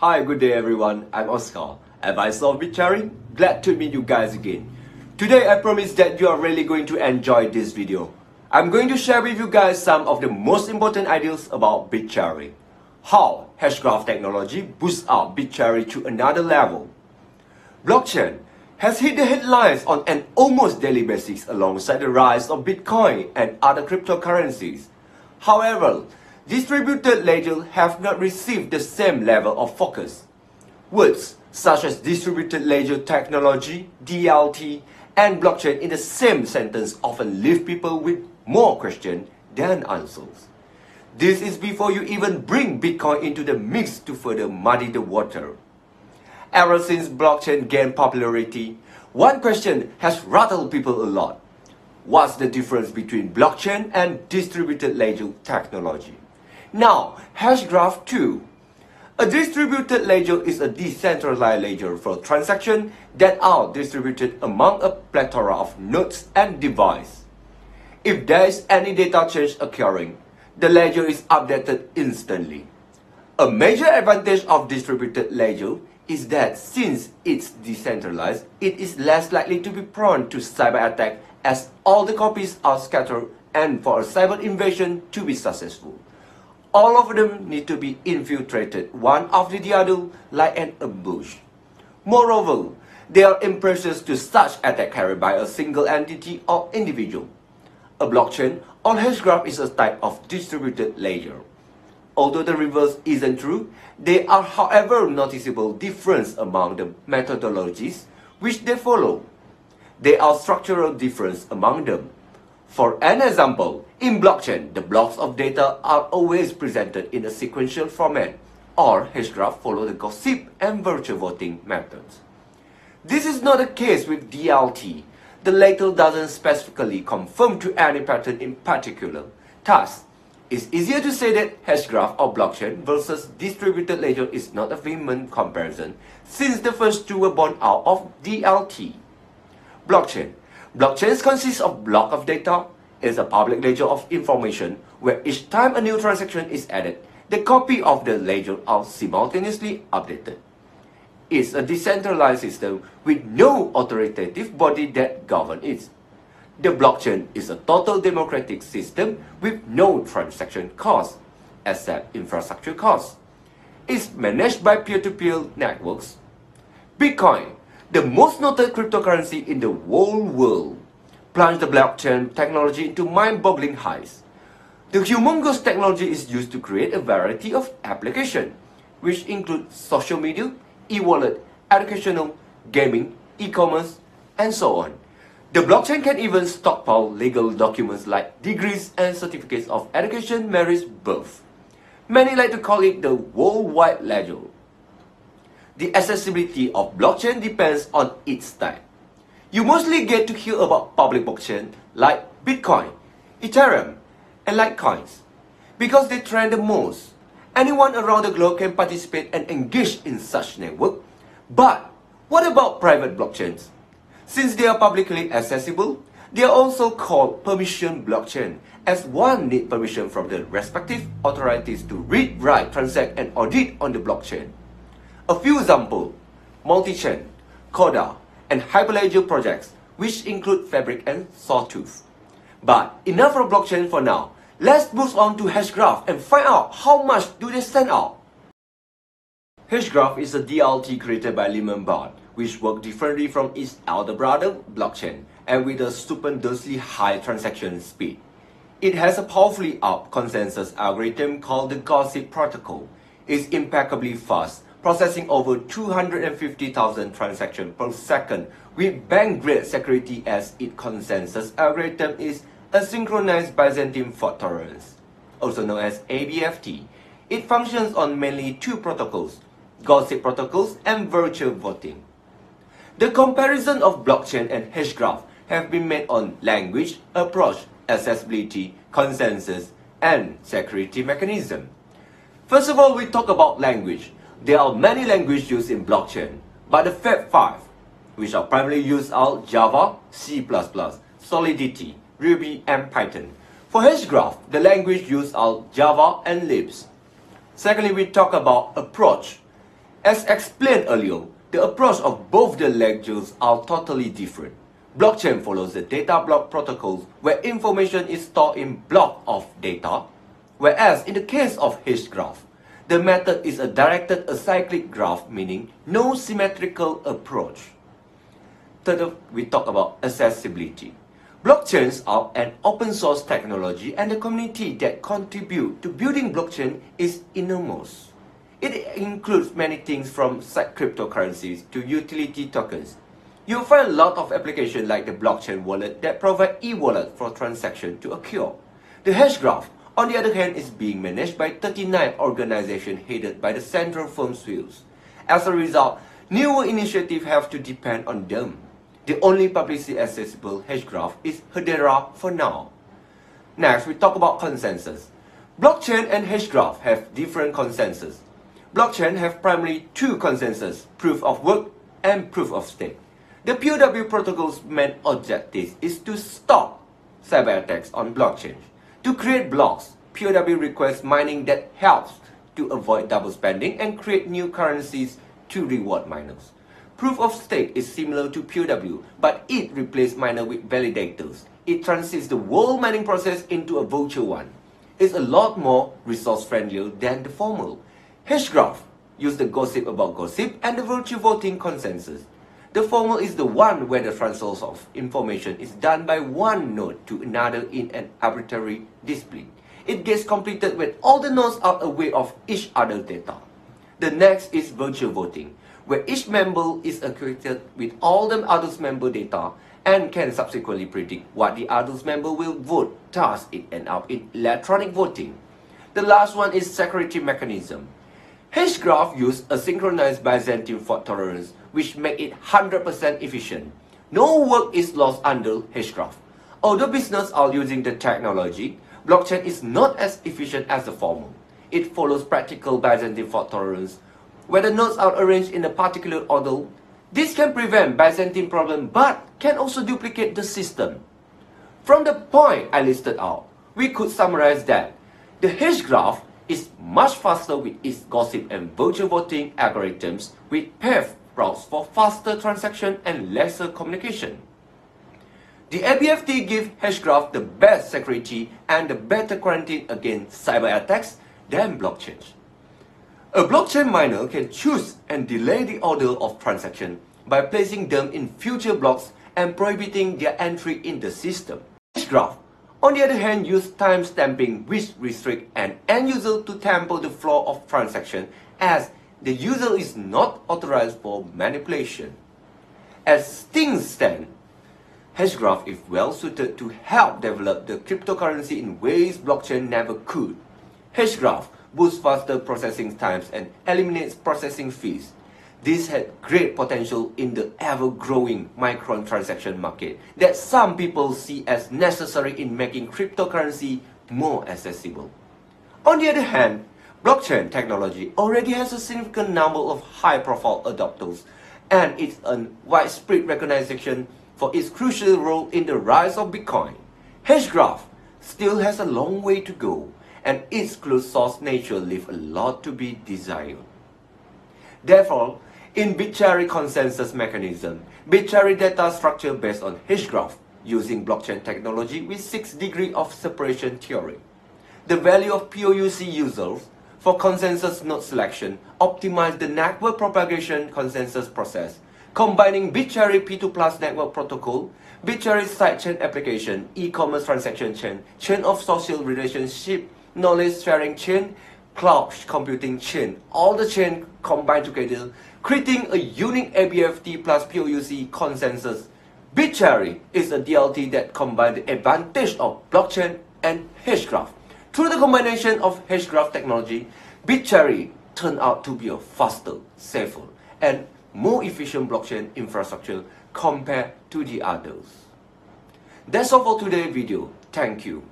Hi, good day everyone. I'm Oscar, advisor of BitSharing. Glad to meet you guys again. Today I promise that you are really going to enjoy this video. I'm going to share with you guys some of the most important ideas about BitSharing. How Hashgraph technology boosts up BitSharing to another level. Blockchain has hit the headlines on an almost daily basis alongside the rise of Bitcoin and other cryptocurrencies. However, distributed ledgers have not received the same level of focus. Words such as distributed ledger technology, DLT, and blockchain in the same sentence often leave people with more questions than answers. This is before you even bring Bitcoin into the mix to further muddy the water. Ever since blockchain gained popularity, one question has rattled people a lot. What's the difference between blockchain and distributed ledger technology? Now, Hashgraph 2. A distributed ledger is a decentralized ledger for transactions that are distributed among a plethora of nodes and devices. If there is any data change occurring, the ledger is updated instantly. A major advantage of distributed ledger is that since it's decentralized, it is less likely to be prone to cyber attack as all the copies are scattered and for a cyber invasion to be successful. All of them need to be infiltrated one after the other like an ambush. Moreover, they are impervious to such attack carried by a single entity or individual. A blockchain or hashgraph is a type of distributed ledger. Although the reverse isn't true, there are however noticeable differences among the methodologies which they follow. There are structural differences among them. For an example, in blockchain, the blocks of data are always presented in a sequential format, or Hashgraph follow the gossip and virtual voting methods. This is not the case with DLT. The latter doesn't specifically conform to any pattern in particular. Thus, it's easier to say that Hashgraph or blockchain versus distributed ledger is not a vehement comparison, since the first two were born out of DLT. Blockchain. Blockchains consist of block of data. It's a public ledger of information where each time a new transaction is added, the copy of the ledger are simultaneously updated. It's a decentralized system with no authoritative body that governs it. The blockchain is a total democratic system with no transaction costs, except infrastructure costs. It's managed by peer-to-peer networks. Bitcoin, the most noted cryptocurrency in the whole world, plunged the blockchain technology into mind-boggling heights. The humongous technology is used to create a variety of applications, which include social media, e-wallet, educational, gaming, e-commerce, and so on. The blockchain can even stockpile legal documents like degrees and certificates of education, marriage, birth. Many like to call it the worldwide ledger. The accessibility of blockchain depends on its type. You mostly get to hear about public blockchain like Bitcoin, Ethereum, and Litecoins because they trend the most. Anyone around the globe can participate and engage in such network. But what about private blockchains? Since they are publicly accessible, they are also called permission blockchain, as one needs permission from the respective authorities to read, write, transact, and audit on the blockchain. A few examples: multi-chain, Coda, and Hyperledger projects, which include Fabric and Sawtooth. But enough of blockchain for now. Let's move on to Hashgraph and find out how much do they stand out. Hashgraph is a DLT created by Lehman Brothers, which works differently from its elder brother, blockchain, and with a stupendously high transaction speed. It has a powerfully up consensus algorithm called the Gossip Protocol. It's impeccably fast, processing over 250,000 transactions per second with bank-grade security, as its consensus algorithm is asynchronous Byzantine fault tolerance, also known as ABFT. It functions on mainly two protocols, Gossip protocols and virtual voting. The comparison of blockchain and Hashgraph have been made on language, approach, accessibility, consensus, and security mechanism. First of all, we talk about language. There are many languages used in blockchain, but the Fab 5, which are primarily used, are Java, C++, Solidity, Ruby, and Python. For Hashgraph, the language used are Java and Libs. Secondly, we talk about approach. As explained earlier, the approach of both the ledgers are totally different. Blockchain follows the data block protocols where information is stored in block of data, whereas in the case of Hashgraph, the method is a directed acyclic graph, meaning no symmetrical approach. Third, we talk about accessibility. Blockchains are an open source technology and the community that contribute to building blockchain is enormous. It includes many things from cryptocurrencies to utility tokens. You'll find a lot of applications like the blockchain wallet that provide e-wallet for transaction to occur. The Hashgraph, on the other hand, is being managed by 39 organizations headed by the central firm's wheels. As a result, newer initiatives have to depend on them. The only publicly accessible Hashgraph is Hedera for now. Next, we talk about consensus. Blockchain and Hashgraph have different consensus. Blockchain have primarily two consensus, proof of work and proof of stake. The POW protocol's main objective is to stop cyber attacks on blockchain. To create blocks, POW requires mining that helps to avoid double spending and create new currencies to reward miners. Proof of stake is similar to POW, but it replaces miner with validators. It transitions the whole mining process into a virtual one. It's a lot more resource friendlier than the formal. Hashgraph uses the gossip about gossip and the virtual voting consensus. The formal is the one where the transfer of information is done by one node to another in an arbitrary discipline. It gets completed when all the nodes are aware of each other's data. The next is virtual voting, where each member is acquainted with all the others' member data and can subsequently predict what the others' member will vote, thus it ends up in electronic voting. The last one is security mechanism. Hashgraph uses a synchronized Byzantine fault tolerance, which makes it 100% efficient. No work is lost under Hashgraph. Although businesses are using the technology, blockchain is not as efficient as the former. It follows practical Byzantine fault tolerance, where the nodes are arranged in a particular order. This can prevent Byzantine problem but can also duplicate the system. From the point I listed out, we could summarize that the Hashgraph is much faster with its gossip and virtual voting algorithms with paved routes for faster transaction and lesser communication. The ABFT gives Hashgraph the best security and the better quarantine against cyber attacks than blockchains. A blockchain miner can choose and delay the order of transaction by placing them in future blocks and prohibiting their entry in the system. Hashgraph, on the other hand, uses timestamping which restricts an end user to tamper the flow of transaction as the user is not authorized for manipulation. As things stand, Hashgraph is well suited to help develop the cryptocurrency in ways blockchain never could. Hashgraph boosts faster processing times and eliminates processing fees. This had great potential in the ever-growing microtransaction market that some people see as necessary in making cryptocurrency more accessible. On the other hand, blockchain technology already has a significant number of high-profile adopters, and it's a widespread recognition for its crucial role in the rise of Bitcoin. Hashgraph still has a long way to go, and its closed-source nature leaves a lot to be desired. Therefore, in Bitcherry consensus mechanism, Bitcherry data structure based on Hashgraph using blockchain technology with 6 degrees of separation theory. The value of POUC users for consensus node selection optimize the network propagation consensus process, combining Bitcherry P2+ network protocol, Bitcherry sidechain application, e-commerce transaction chain, chain of social relationship, knowledge sharing chain, cloud computing chain, all the chain combined together, creating a unique ABFT plus POUC consensus. Bitcherry is a DLT that combines the advantage of blockchain and Hashgraph. Through the combination of Hashgraph technology, Bitcherry turned out to be a faster, safer, and more efficient blockchain infrastructure compared to the others. That's all for today's video. Thank you.